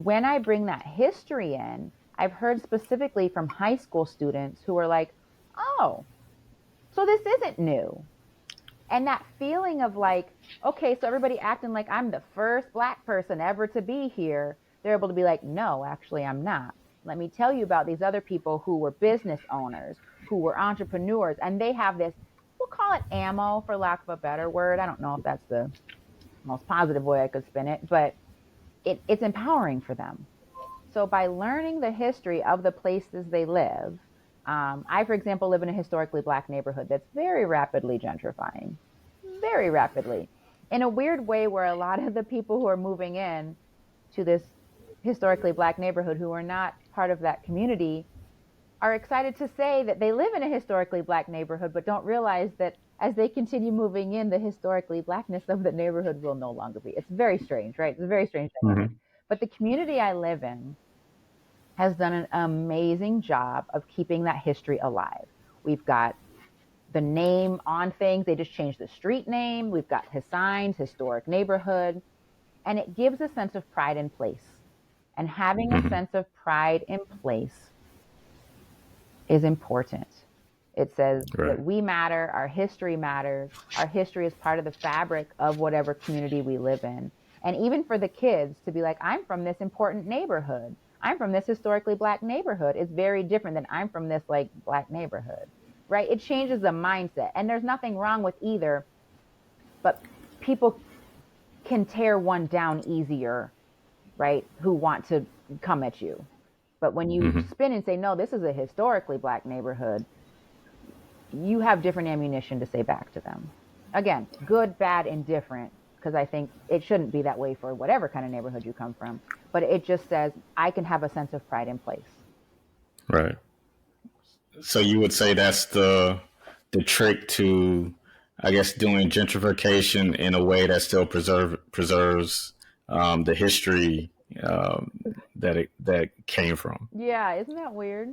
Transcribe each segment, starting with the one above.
when I bring that history in, I've heard specifically from high school students who are like, oh, so this isn't new. And that feeling of like, okay, so everybody acting like I'm the first Black person ever to be here, they're able to be like, no, actually, I'm not. Let me tell you about these other people who were business owners, who were entrepreneurs, and they have this, we'll call it ammo for lack of a better word. I don't know if that's the most positive way I could spin it, but it's empowering for them. So by learning the history of the places they live, I, for example, live in a historically Black neighborhood that's very rapidly gentrifying, very rapidly, in a weird way where a lot of the people who are moving in to this historically Black neighborhood who are not part of that community are excited to say that they live in a historically Black neighborhood, but don't realize that as they continue moving in, the historically Blackness of the neighborhood will no longer be. It's very strange, right? It's a very strange dynamic. Hmm. But the community I live in has done an amazing job of keeping that history alive. We've got the name on things. They just changed the street name. We've got his signs, historic neighborhood, and it gives a sense of pride in place. And having a Hmm. sense of pride in place is important. It says that Right. we matter, our history matters, our history is part of the fabric of whatever community we live in. And even for the kids to be like, I'm from this important neighborhood, I'm from this historically Black neighborhood, is very different than I'm from this like Black neighborhood, right? It changes the mindset. And there's nothing wrong with either, but people can tear one down easier, right? Who want to come at you. But when you Hmm. spin and say, no, this is a historically Black neighborhood, you have different ammunition to say back to them. Again, good, bad, indifferent, because I think it shouldn't be that way for whatever kind of neighborhood you come from. But it just says, I can have a sense of pride in place. Right. So you would say that's the trick to, I guess, doing gentrification in a way that still preserves the history that came from. Yeah, isn't that weird?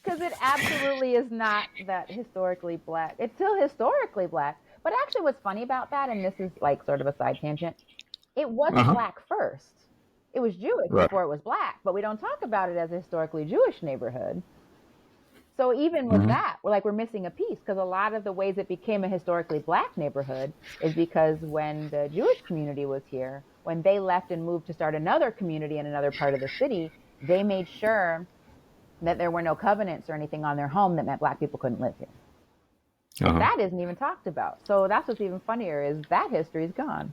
Because it absolutely is not that historically Black. It's still historically Black. But actually, what's funny about that, and this is like sort of a side tangent, it Uh wasn't huh. Black first. It was Jewish Right. before it was Black, but we don't talk about it as a historically Jewish neighborhood. So even with Hmm. that, we're missing a piece because a lot of the ways it became a historically Black neighborhood is because when the Jewish community was here, when they left and moved to start another community in another part of the city, they made sure that there were no covenants or anything on their home that meant Black people couldn't live here. Uh But huh. that isn't even talked about. So that's what's even funnier is that history is gone.